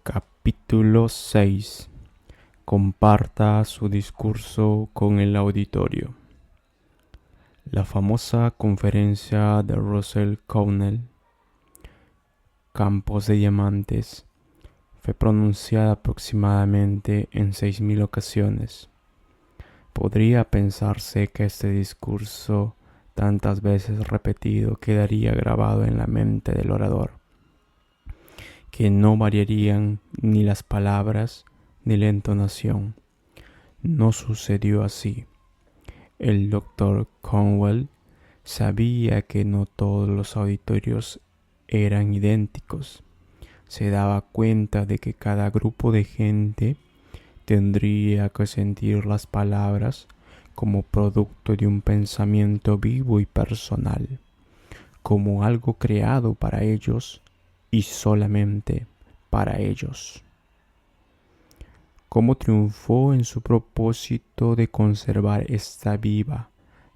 Capítulo 6. Comparta su discurso con el auditorio. La famosa conferencia de Russell Cornell, Campos de Diamantes, fue pronunciada aproximadamente en 6.000 ocasiones. Podría pensarse que este discurso, tantas veces repetido, quedaría grabado en la mente del orador, que no variarían ni las palabras ni la entonación. No sucedió así. El Dr. Cornwell sabía que no todos los auditorios eran idénticos. Se daba cuenta de que cada grupo de gente tendría que sentir las palabras como producto de un pensamiento vivo y personal, como algo creado para ellos y solamente para ellos. Cómo triunfó en su propósito de conservar esta viva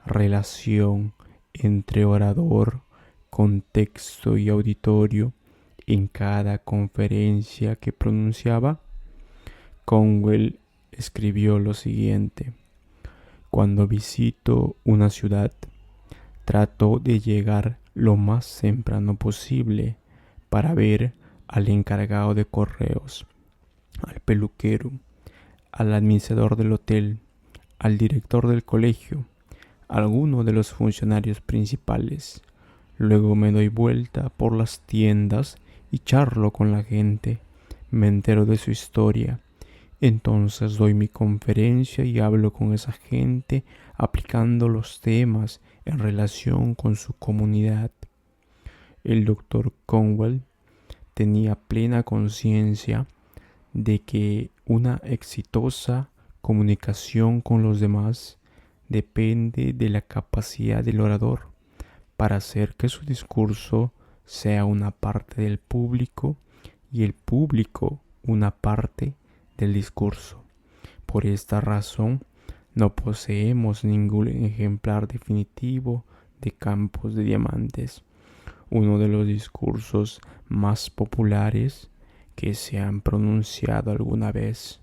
relación entre orador, contexto y auditorio en cada conferencia que pronunciaba. Cornwell escribió lo siguiente: cuando visito una ciudad, trato de llegar lo más temprano posible para ver al encargado de correos, al peluquero, al administrador del hotel, al director del colegio, a alguno de los funcionarios principales. Luego me doy vuelta por las tiendas y charlo con la gente. Me entero de su historia. Entonces doy mi conferencia y hablo con esa gente aplicando los temas en relación con su comunidad. El Dr. Cornwell tenía plena conciencia de que una exitosa comunicación con los demás depende de la capacidad del orador para hacer que su discurso sea una parte del público y el público una parte del discurso. Por esta razón, no poseemos ningún ejemplar definitivo de Campos de Diamantes, uno de los discursos más populares que se han pronunciado alguna vez.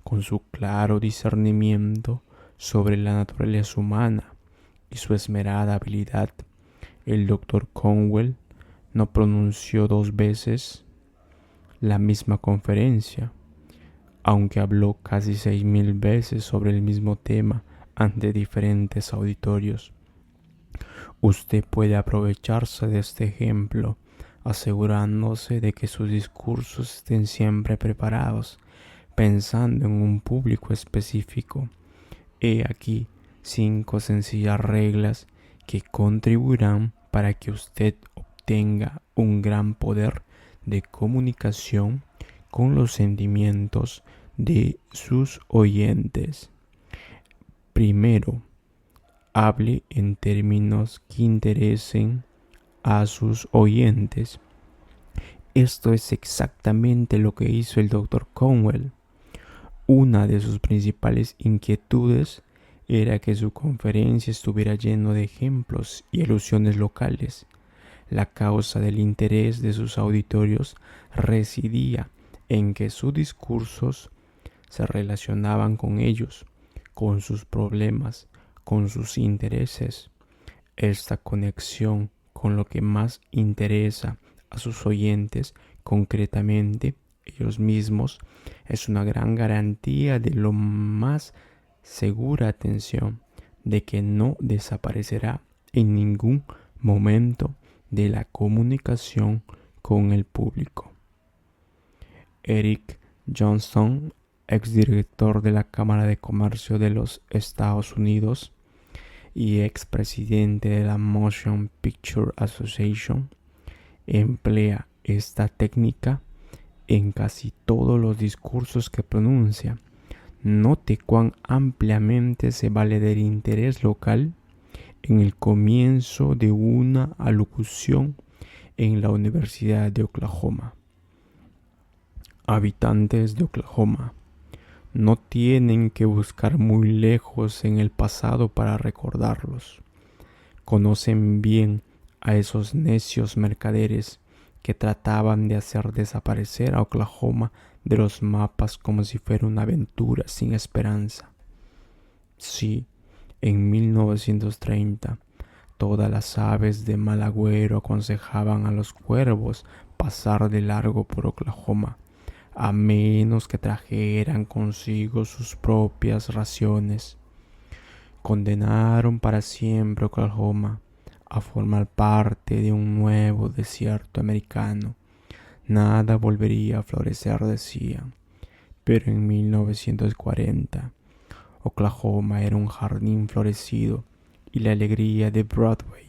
Con su claro discernimiento sobre la naturaleza humana y su esmerada habilidad, el Dr. Cornwell no pronunció 2 veces la misma conferencia, aunque habló casi 6.000 veces sobre el mismo tema ante diferentes auditorios. Usted puede aprovecharse de este ejemplo, asegurándose de que sus discursos estén siempre preparados, pensando en un público específico. He aquí 5 sencillas reglas que contribuirán para que usted obtenga un gran poder de comunicación con los sentimientos de sus oyentes. Primero, hable en términos que interesen a sus oyentes. Esto es exactamente lo que hizo el Dr. Cornwell. Una de sus principales inquietudes era que su conferencia estuviera lleno de ejemplos y alusiones locales. La causa del interés de sus auditorios residía en que sus discursos se relacionaban con ellos, con sus problemas, con sus intereses. Esta conexión con lo que más interesa a sus oyentes, concretamente ellos mismos, es una gran garantía de la más segura atención, de que no desaparecerá en ningún momento de la comunicación con el público. Eric Johnston, exdirector de la Cámara de Comercio de los Estados Unidos y expresidente de la Motion Picture Association, emplea esta técnica en casi todos los discursos que pronuncia. Note cuán ampliamente se vale del interés local en el comienzo de una alocución en la Universidad de Oklahoma. Habitantes de Oklahoma no tienen que buscar muy lejos en el pasado para recordarlos. Conocen bien a esos necios mercaderes que trataban de hacer desaparecer a Oklahoma de los mapas como si fuera una aventura sin esperanza. Sí, en 1930, todas las aves de mal agüero aconsejaban a los cuervos pasar de largo por Oklahoma, a menos que trajeran consigo sus propias raciones. Condenaron para siempre Oklahoma a formar parte de un nuevo desierto americano. Nada volvería a florecer, decían. Pero en 1940, Oklahoma era un jardín florecido y la alegría de Broadway,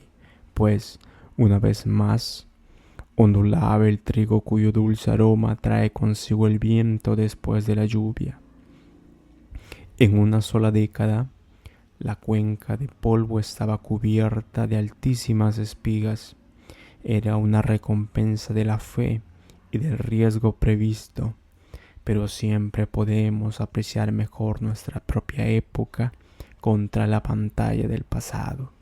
pues, una vez más, ondulaba el trigo cuyo dulce aroma trae consigo el viento después de la lluvia. En una sola década, la cuenca de polvo estaba cubierta de altísimas espigas. Era una recompensa de la fe y del riesgo previsto, pero siempre podemos apreciar mejor nuestra propia época contra la pantalla del pasado.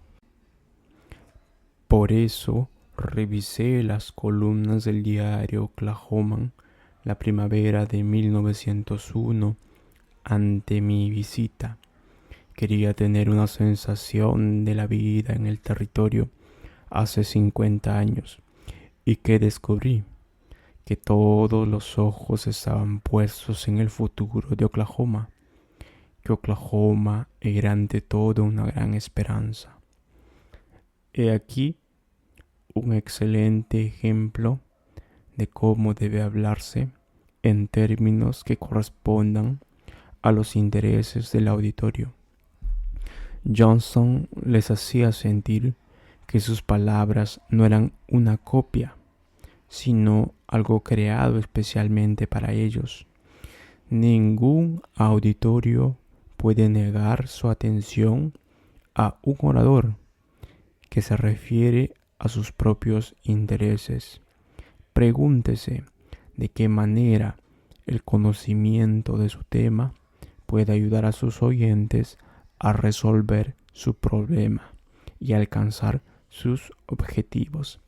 Por eso revisé las columnas del diario Oklahoman la primavera de 1901 ante mi visita. Quería tener una sensación de la vida en el territorio hace 50 años. ¿Y qué descubrí? Que todos los ojos estaban puestos en el futuro de Oklahoma, que Oklahoma era ante todo una gran esperanza. He aquí un excelente ejemplo de cómo debe hablarse en términos que correspondan a los intereses del auditorio. Johnson les hacía sentir que sus palabras no eran una copia, sino algo creado especialmente para ellos. Ningún auditorio puede negar su atención a un orador que se refiere a sus propios intereses. Pregúntese de qué manera el conocimiento de su tema puede ayudar a sus oyentes a resolver su problema y alcanzar sus objetivos.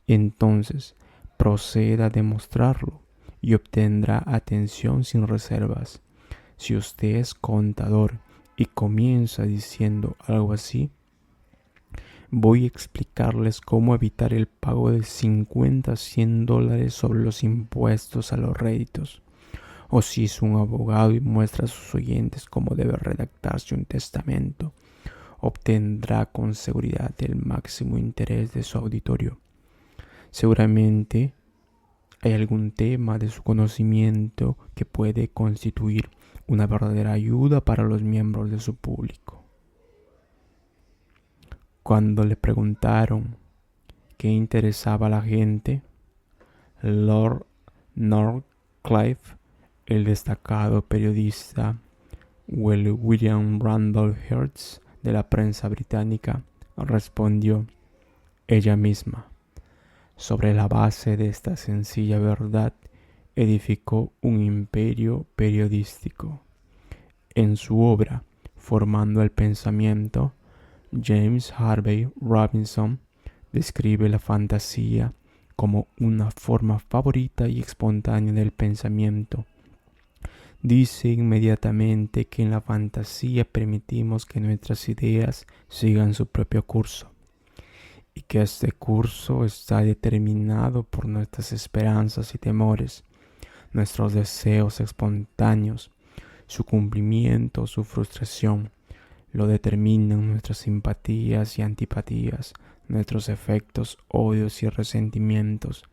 Entonces, proceda a demostrarlo y obtendrá atención sin reservas. Si usted es contador y comienza diciendo algo así: voy a explicarles cómo evitar el pago de 50 a 100 dólares sobre los impuestos a los réditos. O si es un abogado y muestra a sus oyentes cómo debe redactarse un testamento, obtendrá con seguridad el máximo interés de su auditorio. Seguramente hay algún tema de su conocimiento que puede constituir una verdadera ayuda para los miembros de su público. Cuando le preguntaron qué interesaba a la gente, Lord Northcliffe, el destacado periodista William Randolph Hearst de la prensa británica, respondió: ella misma. Sobre la base de esta sencilla verdad, edificó un imperio periodístico. En su obra, Formando el Pensamiento, James Harvey Robinson describe la fantasía como una forma favorita y espontánea del pensamiento. Dice inmediatamente que en la fantasía permitimos que nuestras ideas sigan su propio curso, y que este curso está determinado por nuestras esperanzas y temores, nuestros deseos espontáneos, su cumplimiento, su frustración. Lo determinan nuestras simpatías y antipatías, nuestros efectos, odios y resentimientos.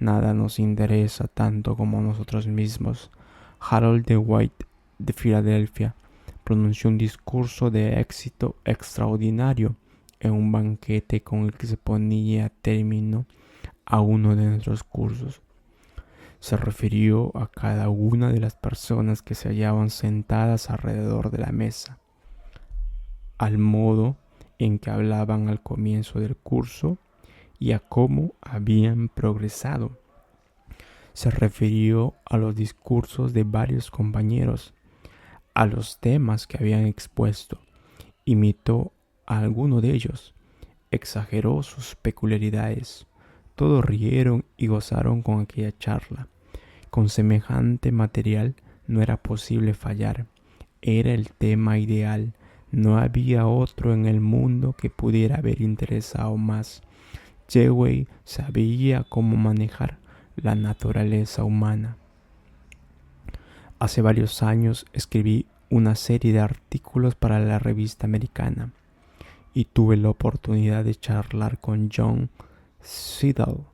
Nada nos interesa tanto como nosotros mismos. Harold D. White, de Filadelfia, pronunció un discurso de éxito extraordinario en un banquete con el que se ponía término a uno de nuestros cursos. Se refirió a cada una de las personas que se hallaban sentadas alrededor de la mesa, al modo en que hablaban al comienzo del curso y a cómo habían progresado. Se refirió a los discursos de varios compañeros, a los temas que habían expuesto, imitó a alguno de ellos, exageró sus peculiaridades, Todos rieron y gozaron con aquella charla. Con semejante material no era posible fallar. Era el tema ideal. No había otro en el mundo que pudiera haber interesado más. Dewey sabía cómo manejar la naturaleza humana. Hace varios años escribí una serie de artículos para la revista americana y tuve la oportunidad de charlar con John Siddall,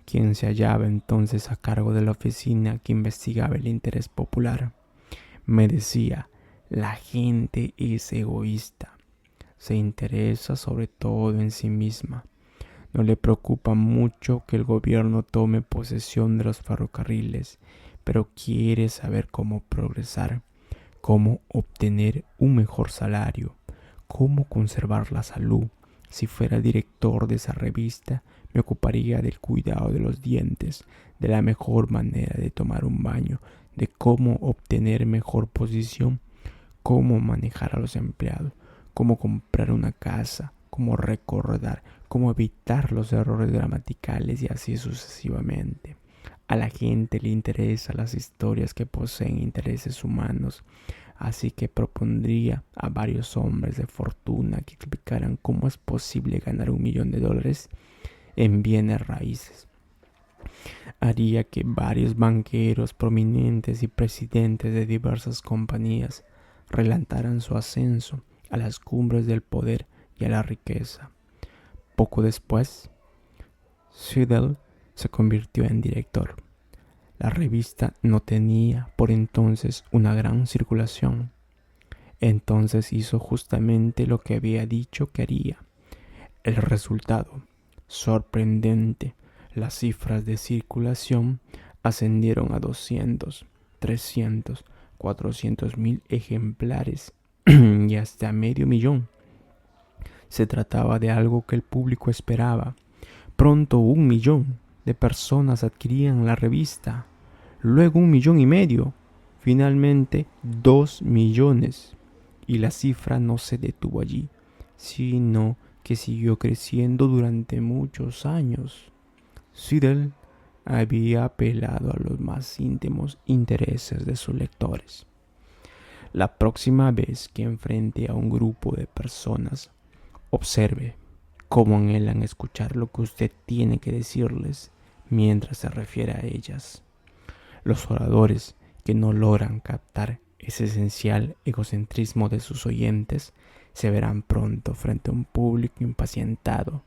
quien se hallaba entonces a cargo de la oficina que investigaba el interés popular. Me decía: la gente es egoísta, se interesa sobre todo en sí misma. No le preocupa mucho que el gobierno tome posesión de los ferrocarriles, pero quiere saber cómo progresar, cómo obtener un mejor salario, cómo conservar la salud. Si fuera director de esa revista, me ocuparía del cuidado de los dientes, de la mejor manera de tomar un baño, de cómo obtener mejor posición, cómo manejar a los empleados, cómo comprar una casa, cómo recordar, cómo evitar los errores gramaticales y así sucesivamente. A la gente le interesan las historias que poseen intereses humanos, así que propondría a varios hombres de fortuna que explicaran cómo es posible ganar $1.000.000 en bienes raíces. Haría que varios banqueros prominentes y presidentes de diversas compañías relanzaran su ascenso a las cumbres del poder y a la riqueza. Poco después, Siddall se convirtió en director. La revista no tenía por entonces una gran circulación. Entonces hizo justamente lo que había dicho que haría. El resultado, sorprendente. Las cifras de circulación ascendieron a 200, 300, 400.000 ejemplares y hasta 500.000. Se trataba de algo que el público esperaba. Pronto 1.000.000 de personas adquirían la revista, luego 1.500.000, finalmente 2 millones. Y la cifra no se detuvo allí, sino que siguió creciendo durante muchos años. Siddall había apelado a los más íntimos intereses de sus lectores. La próxima vez que enfrente a un grupo de personas, observe cómo anhelan escuchar lo que usted tiene que decirles mientras se refiere a ellas. Los oradores que no logran captar ese esencial egocentrismo de sus oyentes se verán pronto frente a un público impacientado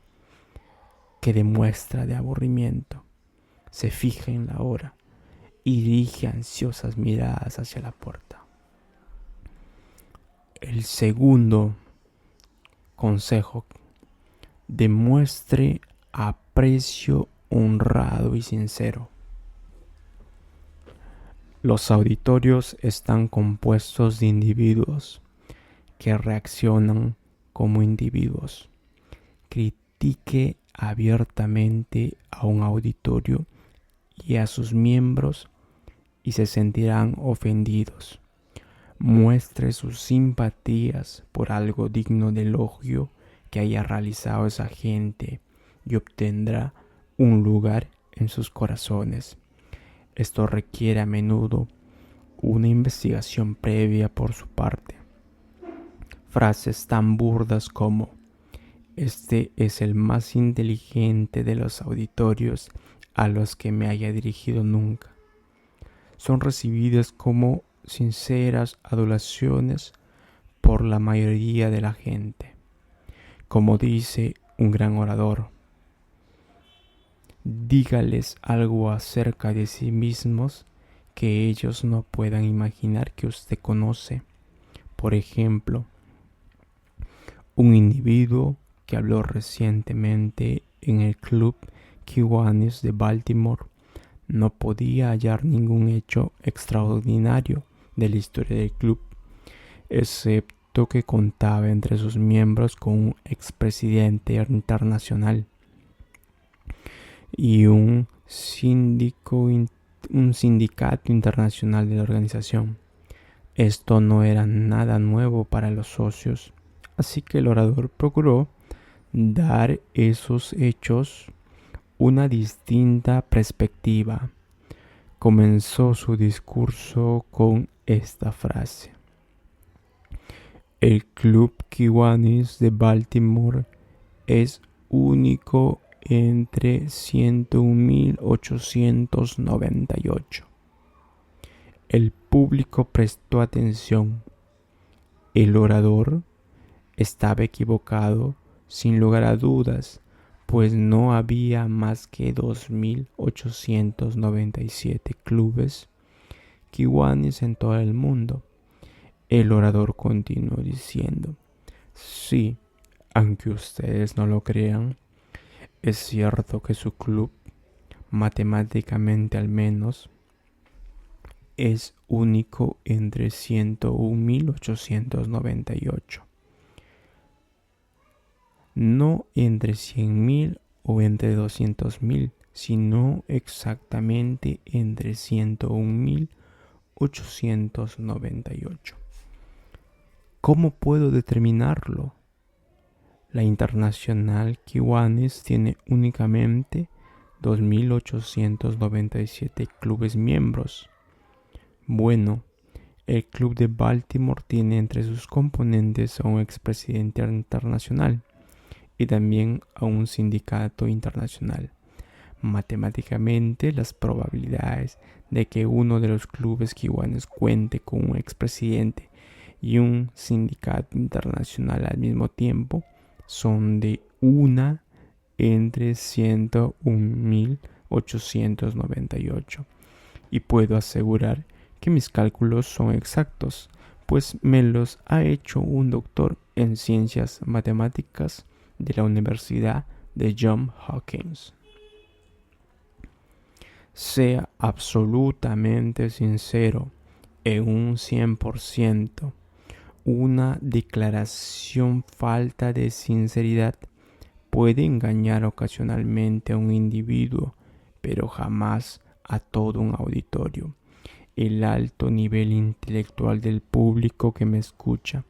que demuestra de aburrimiento, se fija en la hora y dirige ansiosas miradas hacia la puerta. El segundo consejo: demuestre aprecio honrado y sincero. Los auditorios están compuestos de individuos que reaccionan como individuos. Critique abiertamente a un auditorio y a sus miembros y se sentirán ofendidos. Muestre sus simpatías por algo digno de elogio que haya realizado esa gente y obtendrá un lugar en sus corazones. Esto requiere a menudo una investigación previa por su parte. Frases tan burdas como: este es el más inteligente de los auditorios a los que me haya dirigido nunca, son recibidas como sinceras adulaciones por la mayoría de la gente. Como dice un gran orador, dígales algo acerca de sí mismos que ellos no puedan imaginar que usted conoce. Por ejemplo, un individuo que habló recientemente en el Club Kiwanis de Baltimore no podía hallar ningún hecho extraordinario de la historia del club, excepto que contaba entre sus miembros con un expresidente internacional y un sindicato internacional de la organización. Esto no era nada nuevo para los socios, así que el orador procuró dar esos hechos una distinta perspectiva. Comenzó su discurso con esta frase: el Club Kiwanis de Baltimore es único entre 101.898. El público prestó atención. El orador estaba equivocado, sin lugar a dudas, pues no había más que 2.897 clubes Kiwanis en todo el mundo. El orador continuó diciendo: sí, aunque ustedes no lo crean, es cierto que su club, matemáticamente al menos, es único entre 101.898. No entre 100.000 o entre 200.000, sino exactamente entre 101.898. ¿Cómo puedo determinarlo? La Internacional Kiwanis tiene únicamente 2.897 clubes miembros. Bueno, el Club de Baltimore tiene entre sus componentes a un expresidente internacional y también a un sindicato internacional. Matemáticamente, las probabilidades de que uno de los clubes kiwanis cuente con un expresidente y un sindicato internacional al mismo tiempo son de 1 entre 101.898. Y puedo asegurar que mis cálculos son exactos, pues me los ha hecho un doctor en ciencias matemáticas de la Universidad de Johns Hopkins. Sea absolutamente sincero en un 100%. Una declaración falta de sinceridad puede engañar ocasionalmente a un individuo, pero jamás a todo un auditorio. El alto nivel intelectual del público que me escucha,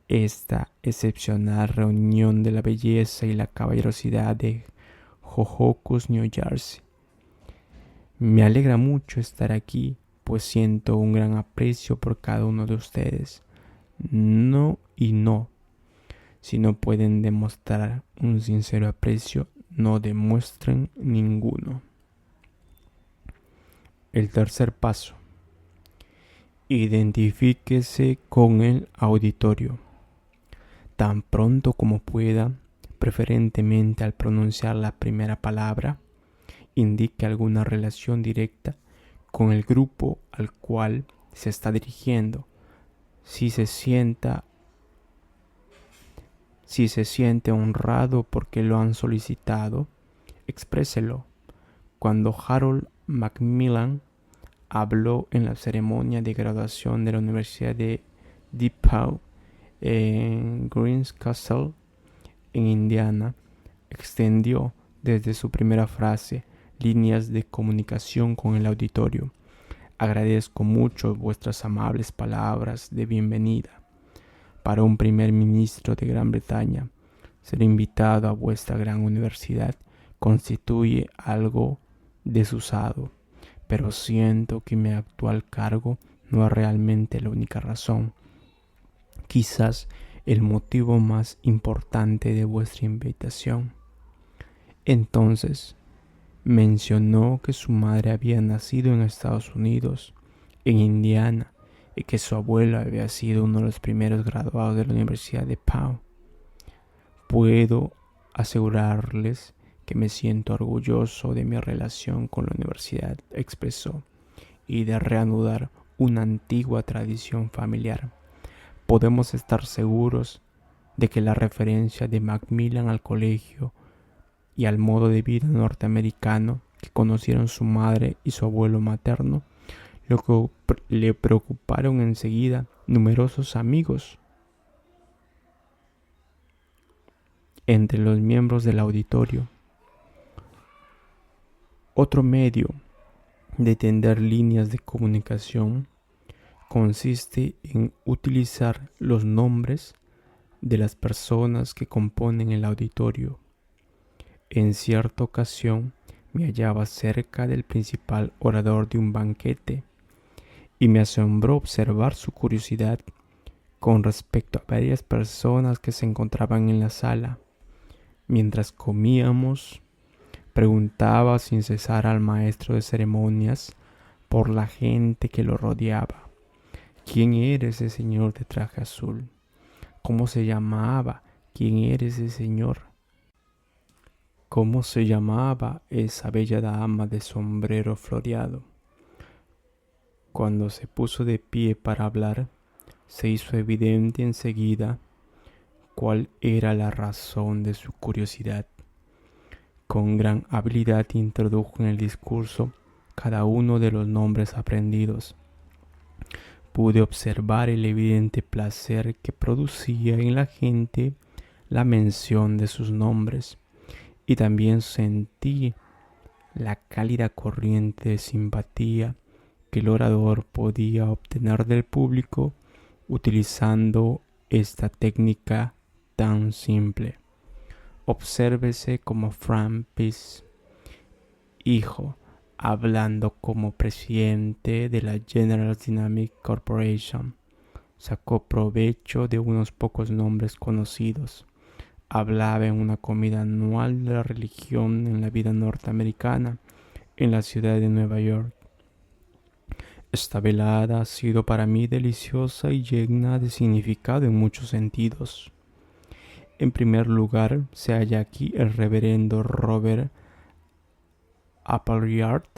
esta excepcional reunión de la belleza y la caballerosidad de Hohokus, New Jersey. Me alegra mucho estar aquí, pues siento un gran aprecio por cada uno de ustedes. No y no. Si no pueden demostrar un sincero aprecio, no demuestren ninguno. El tercer paso: identifíquese con el auditorio. Tan pronto como pueda, preferentemente al pronunciar la primera palabra, indique alguna relación directa con el grupo al cual se está dirigiendo. Si se siente honrado porque lo han solicitado, expréselo. Cuando Harold Macmillan habló en la ceremonia de graduación de la Universidad de DePaul en Greencastle, en Indiana, extendió desde su primera frase líneas de comunicación con el auditorio. Agradezco mucho vuestras amables palabras de bienvenida. Para un primer ministro de Gran Bretaña, ser invitado a vuestra gran universidad constituye algo desusado, pero siento que mi actual cargo no es realmente la única razón. Quizás el motivo más importante de vuestra invitación. Entonces, mencionó que su madre había nacido en Estados Unidos, en Indiana, y que su abuelo había sido uno de los primeros graduados de la Universidad de DePaul. Puedo asegurarles que me siento orgulloso de mi relación con la universidad, expresó, y de reanudar una antigua tradición familiar. Podemos estar seguros de que la referencia de Macmillan al colegio y al modo de vida norteamericano que conocieron su madre y su abuelo materno le preocuparon enseguida numerosos amigos entre los miembros del auditorio. Otro medio de tender líneas de comunicación consiste en utilizar los nombres de las personas que componen el auditorio. En cierta ocasión me hallaba cerca del principal orador de un banquete y me asombró observar su curiosidad con respecto a varias personas que se encontraban en la sala. Mientras comíamos, preguntaba sin cesar al maestro de ceremonias por la gente que lo rodeaba. ¿Quién era ese señor de traje azul? ¿Cómo se llamaba? ¿Quién era ese señor? ¿Cómo se llamaba esa bella dama de sombrero floreado? Cuando se puso de pie para hablar, se hizo evidente enseguida cuál era la razón de su curiosidad. Con gran habilidad introdujo en el discurso cada uno de los nombres aprendidos. Pude observar el evidente placer que producía en la gente la mención de sus nombres, y también sentí la cálida corriente de simpatía que el orador podía obtener del público utilizando esta técnica tan simple. Obsérvese como Frank Pease, hijo, hablando como presidente de la General Dynamics Corporation, sacó provecho de unos pocos nombres conocidos. Hablaba en una comida anual de la religión en la vida norteamericana en la ciudad de Nueva York. Esta velada ha sido para mí deliciosa y llena de significado en muchos sentidos. En primer lugar, se halla aquí el reverendo Robert Appleyard,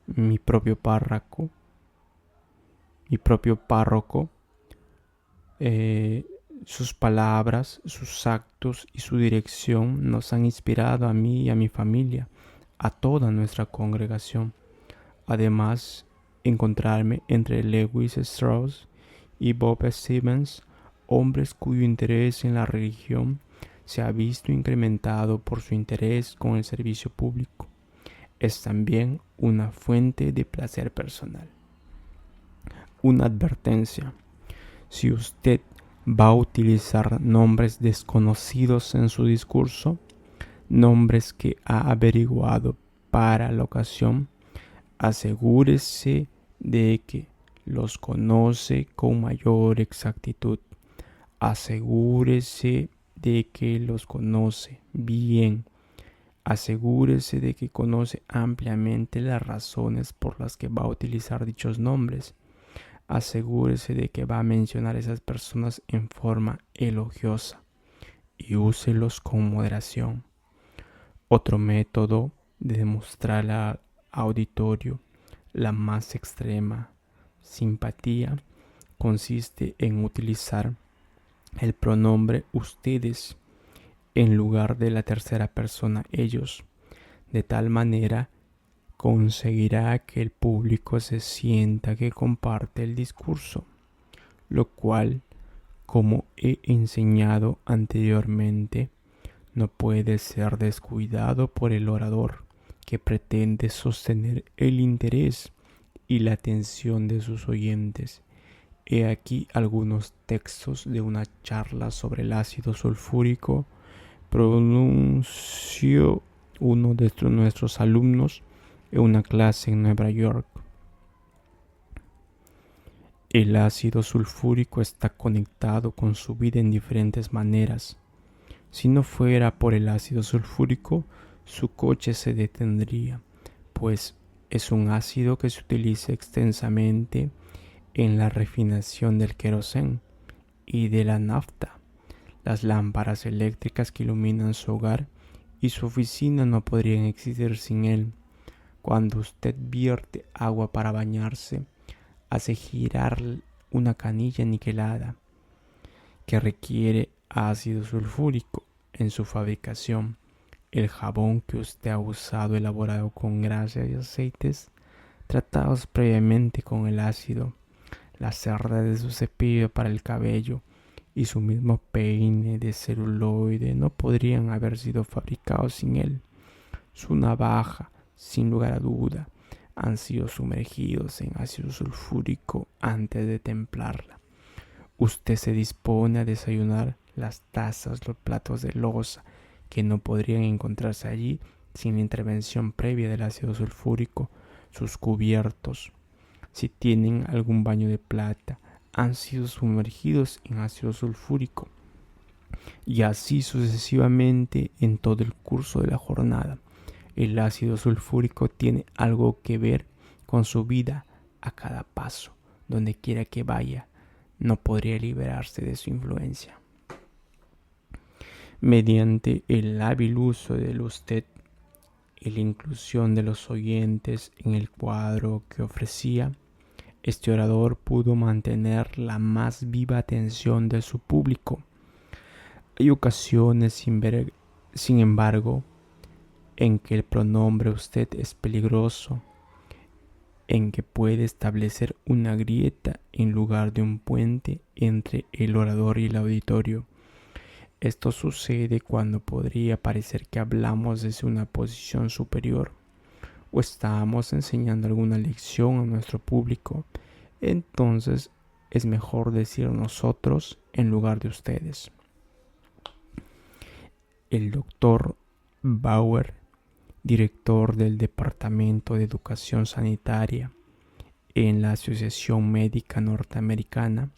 mi propio párroco. Sus palabras, sus actos y su dirección nos han inspirado a mí y a mi familia, a toda nuestra congregación. Además, encontrarme entre Lewis Strauss y Bob Stevens, hombres cuyo interés en la religión se ha visto incrementado por su interés con el servicio público, es también una fuente de placer personal. Una advertencia: si usted va a utilizar nombres desconocidos en su discurso, nombres que ha averiguado para la ocasión, asegúrese de que los conoce con mayor exactitud. Asegúrese de que los conoce bien. Asegúrese de que conoce ampliamente las razones por las que va a utilizar dichos nombres. Asegúrese de que va a mencionar a esas personas en forma elogiosa y úselos con moderación. Otro método de demostrar al auditorio la más extrema simpatía consiste en utilizar el pronombre ustedes en lugar de la tercera persona ellos. De tal manera conseguirá que el público se sienta que comparte el discurso, lo cual, como he enseñado anteriormente, no puede ser descuidado por el orador, que pretende sostener el interés y la atención de sus oyentes. He aquí algunos textos de una charla sobre el ácido sulfúrico. Pronunció uno de nuestros alumnos en una clase en Nueva York. El ácido sulfúrico está conectado con su vida en diferentes maneras. Si no fuera por el ácido sulfúrico, su coche se detendría, pues es un ácido que se utiliza extensamente en la refinación del queroseno y de la nafta. Las lámparas eléctricas que iluminan su hogar y su oficina no podrían existir sin él. Cuando usted vierte agua para bañarse, hace girar una canilla niquelada que requiere ácido sulfúrico en su fabricación. El jabón que usted ha usado, elaborado con grasas y aceites tratados previamente con el ácido, la cerda de su cepillo para el cabello y su mismo peine de celuloide no podrían haber sido fabricados sin él. Su navaja, sin lugar a duda, han sido sumergidos en ácido sulfúrico antes de templarla. Usted se dispone a desayunar, las tazas, los platos de loza que no podrían encontrarse allí sin la intervención previa del ácido sulfúrico. Sus cubiertos, si tienen algún baño de plata, han sido sumergidos en ácido sulfúrico, y así sucesivamente en todo el curso de la jornada. El ácido sulfúrico tiene algo que ver con su vida a cada paso. Donde quiera que vaya, no podría liberarse de su influencia. Mediante el hábil uso del usted y la inclusión de los oyentes en el cuadro que ofrecía, este orador pudo mantener la más viva atención de su público. Hay ocasiones, sin embargo, en que el pronombre usted es peligroso, en que puede establecer una grieta en lugar de un puente entre el orador y el auditorio. Esto sucede cuando podría parecer que hablamos desde una posición superior o estamos enseñando alguna lección a nuestro público. Entonces es mejor decir nosotros en lugar de ustedes. El doctor Bauer, director del Departamento de Educación Sanitaria en la Asociación Médica Norteamericana,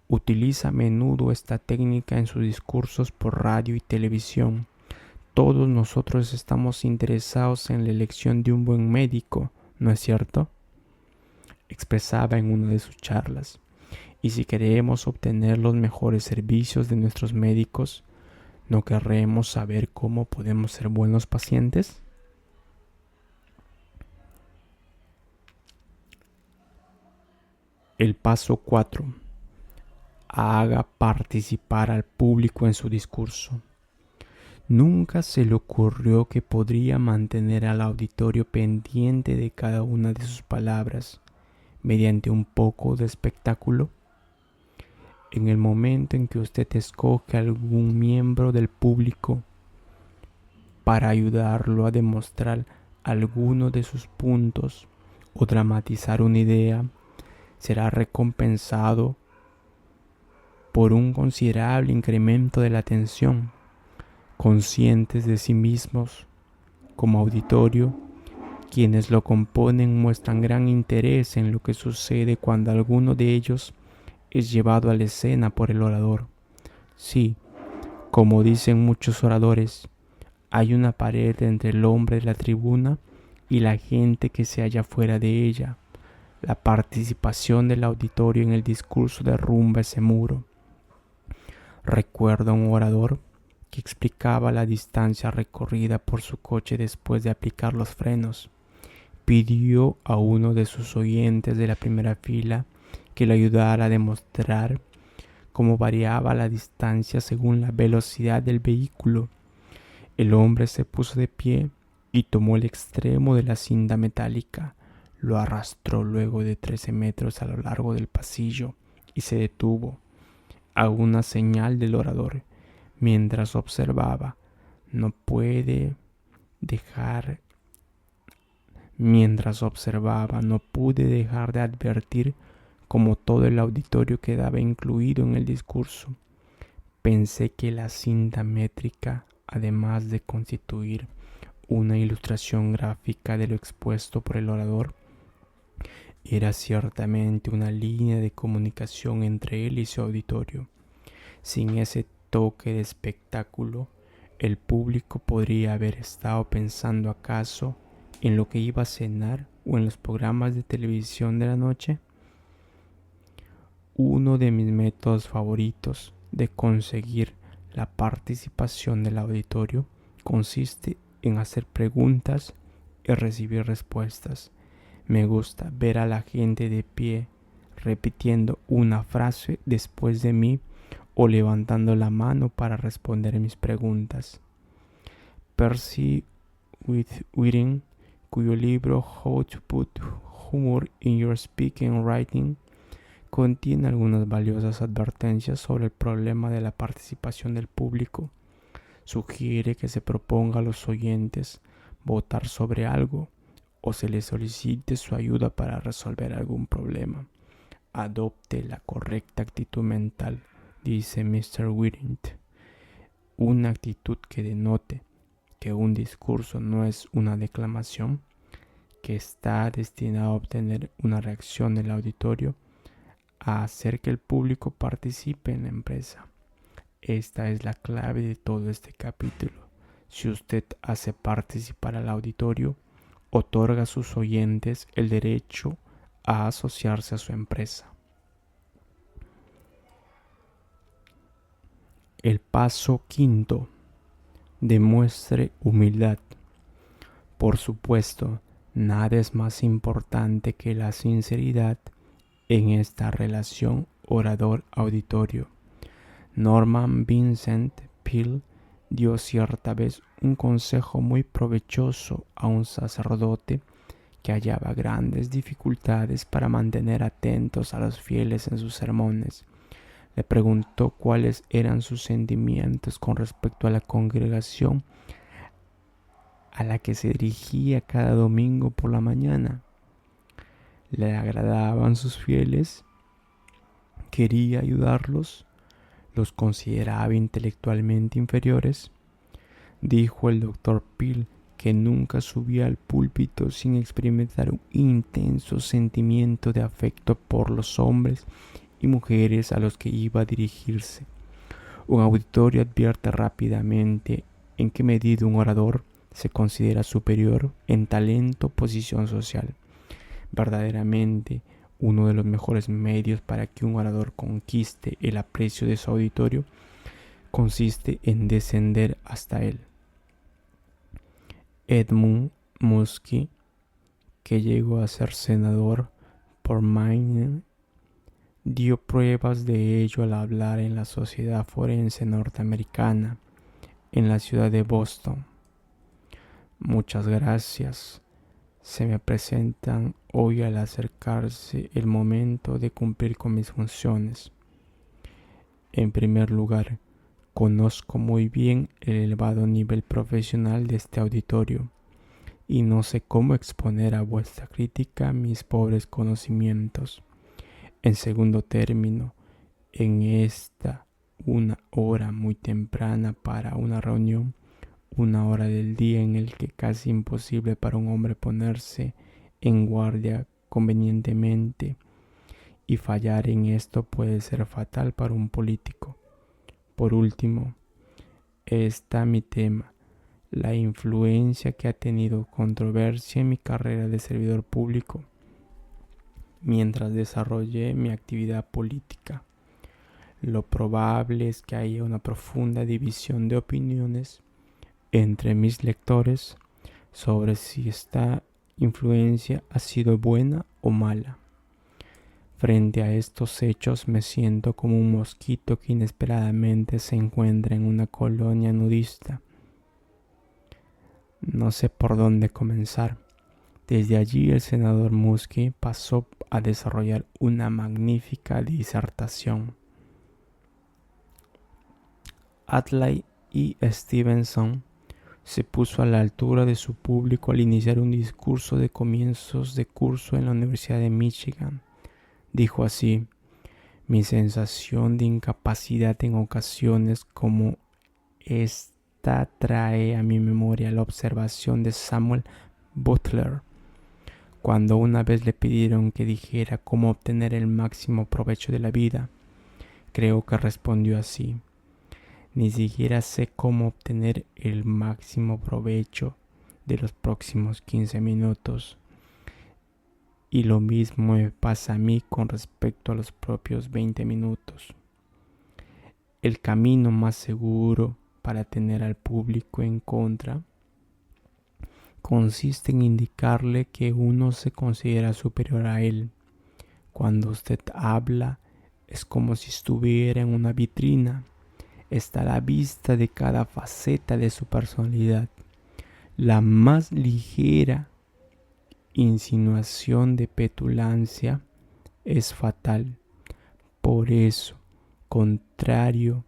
utiliza a menudo esta técnica en sus discursos por radio y televisión. Todos nosotros estamos interesados en la elección de un buen médico, ¿no es cierto?, expresaba en una de sus charlas. Y si queremos obtener los mejores servicios de nuestros médicos, ¿no querremos saber cómo podemos ser buenos pacientes? El paso 4. Haga participar al público en su discurso. Nunca se le ocurrió que podría mantener al auditorio pendiente de cada una de sus palabras mediante un poco de espectáculo. En el momento en que usted escoge a algún miembro del público para ayudarlo a demostrar alguno de sus puntos o dramatizar una idea, será recompensado por un considerable incremento de la atención. Conscientes de sí mismos como auditorio, quienes lo componen muestran gran interés en lo que sucede cuando alguno de ellos es llevado a la escena por el orador. Sí, como dicen muchos oradores, hay una pared entre el hombre de la tribuna y la gente que se halla fuera de ella. La participación del auditorio en el discurso derrumba ese muro. Recuerdo a un orador que explicaba la distancia recorrida por su coche después de aplicar los frenos. Pidió a uno de sus oyentes de la primera fila que le ayudara a demostrar cómo variaba la distancia según la velocidad del vehículo. El hombre se puso de pie y tomó el extremo de la cinta metálica. Lo arrastró luego de 13 metros a lo largo del pasillo y se detuvo a una señal del orador. Mientras observaba, no pude dejar de advertir cómo todo el auditorio quedaba incluido en el discurso. Pensé que la cinta métrica, además de constituir una ilustración gráfica de lo expuesto por el orador, era ciertamente una línea de comunicación entre él y su auditorio. Sin ese toque de espectáculo, el público podría haber estado pensando acaso en lo que iba a cenar o en los programas de televisión de la noche. Uno de mis métodos favoritos de conseguir la participación del auditorio consiste en hacer preguntas y recibir respuestas. Me gusta ver a la gente de pie repitiendo una frase después de mí o levantando la mano para responder mis preguntas. Percy Whiting, cuyo libro How to Put Humor in Your Speaking and Writing contiene algunas valiosas advertencias sobre el problema de la participación del público. Sugiere que se proponga a los oyentes votar sobre algo o se les solicite su ayuda para resolver algún problema. Adopte la correcta actitud mental, dice Mr. Whiting. una actitud que denote que un discurso no es una declamación, que está destinado a obtener una reacción del auditorio, a hacer que el público participe en la empresa. Esta es la clave de todo este capítulo. Si usted hace participar al auditorio, otorga a sus oyentes el derecho a asociarse a su empresa. El paso quinto: demuestre humildad. Por supuesto, nada es más importante que la sinceridad en esta relación orador-auditorio. Norman Vincent Peale dio cierta vez un consejo muy provechoso a un sacerdote que hallaba grandes dificultades para mantener atentos a los fieles en sus sermones. Le preguntó cuáles eran sus sentimientos con respecto a la congregación a la que se dirigía cada domingo por la mañana. ¿Le agradaban sus fieles? ¿Quería ayudarlos? ¿Los consideraba intelectualmente inferiores? Dijo el doctor Peale que nunca subía al púlpito sin experimentar un intenso sentimiento de afecto por los hombres y mujeres a los que iba a dirigirse. Un auditorio advierte rápidamente en qué medida un orador se considera superior en talento o posición social. Verdaderamente, uno de los mejores medios para que un orador conquiste el aprecio de su auditorio consiste en descender hasta él. Edmund Muskie, que llegó a ser senador por Maine, dio pruebas de ello al hablar en la Sociedad Forense Norteamericana en la ciudad de Boston. Muchas gracias. Se me presentan hoy al acercarse el momento de cumplir con mis funciones. En primer lugar, conozco muy bien el elevado nivel profesional de este auditorio y no sé cómo exponer a vuestra crítica mis pobres conocimientos. En segundo término, en esta una hora muy temprana para una reunión, una hora del día en el que casi imposible para un hombre ponerse en guardia convenientemente, y fallar en esto puede ser fatal para un político. Por último, está mi tema, la influencia que ha tenido controversia en mi carrera de servidor público mientras desarrollé mi actividad política. Lo probable es que haya una profunda división de opiniones entre mis lectores sobre si esta influencia ha sido buena o mala. Frente a estos hechos me siento como un mosquito que inesperadamente se encuentra en una colonia nudista. No sé por dónde comenzar. Desde allí el senador Muskie pasó a desarrollar una magnífica disertación. Adlai E. Stevenson se puso a la altura de su público al iniciar un discurso de comienzos de curso en la Universidad de Michigan. Dijo así: mi sensación de incapacidad en ocasiones como esta trae a mi memoria la observación de Samuel Butler, cuando una vez le pidieron que dijera cómo obtener el máximo provecho de la vida. Creo que respondió así: ni siquiera sé cómo obtener el máximo provecho de los próximos 15 minutos. Y lo mismo me pasa a mí con respecto a los propios 20 minutos. El camino más seguro para tener al público en contra consiste en indicarle que uno se considera superior a él. Cuando usted habla, es como si estuviera en una vitrina. Está a la vista de cada faceta de su personalidad. La más ligera insinuación de petulancia es fatal. Por eso, contrario,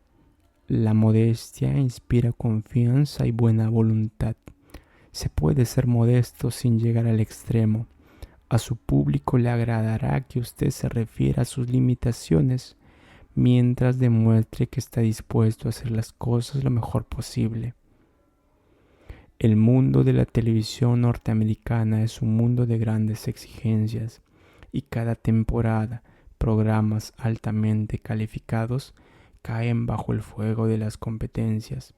la modestia inspira confianza y buena voluntad. Se puede ser modesto sin llegar al extremo. A su público le agradará que usted se refiera a sus limitaciones, mientras demuestre que está dispuesto a hacer las cosas lo mejor posible. El mundo de la televisión norteamericana es un mundo de grandes exigencias y cada temporada programas altamente calificados caen bajo el fuego de las competencias.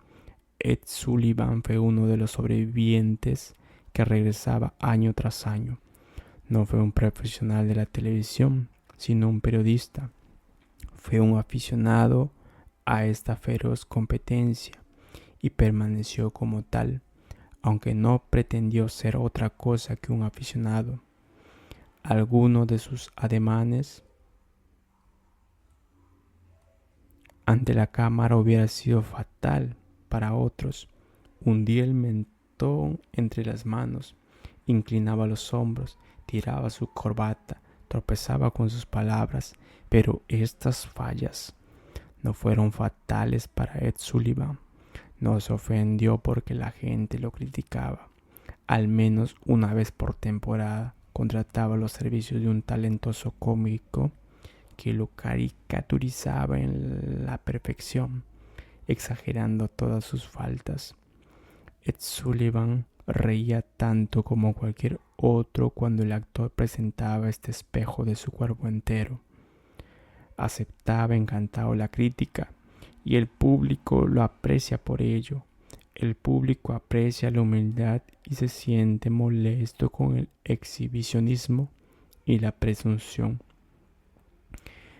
Ed Sullivan fue uno de los sobrevivientes que regresaba año tras año. No fue un profesional de la televisión, sino un periodista. Fue un aficionado a esta feroz competencia y permaneció como tal, aunque no pretendió ser otra cosa que un aficionado. Algunos de sus ademanes ante la cámara hubiera sido fatal para otros. Hundía el mentón entre las manos, inclinaba los hombros, tiraba su corbata, tropezaba con sus palabras, pero estas fallas no fueron fatales para Ed Sullivan. No se ofendió porque la gente lo criticaba. Al menos una vez por temporada contrataba los servicios de un talentoso cómico que lo caricaturizaba en la perfección, exagerando todas sus faltas. Ed Sullivan reía tanto como cualquier otro cuando el actor presentaba este espejo de su cuerpo entero. Aceptaba encantado la crítica y el público lo aprecia por ello. El público aprecia la humildad y se siente molesto con el exhibicionismo y la presunción.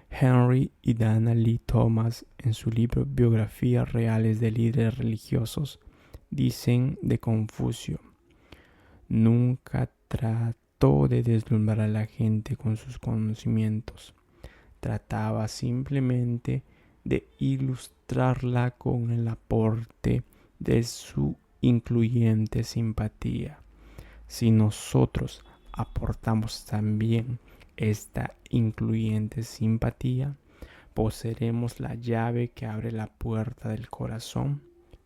Henry y Dana Lee Thomas, en su libro Biografías reales de líderes religiosos, dicen de Confucio: nunca trató de deslumbrar a la gente con sus conocimientos. Trataba simplemente de ilustrarla con el aporte de su incluyente simpatía. Si nosotros aportamos también esta incluyente simpatía, poseeremos la llave que abre la puerta del corazón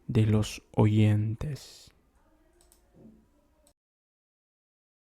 de los oyentes.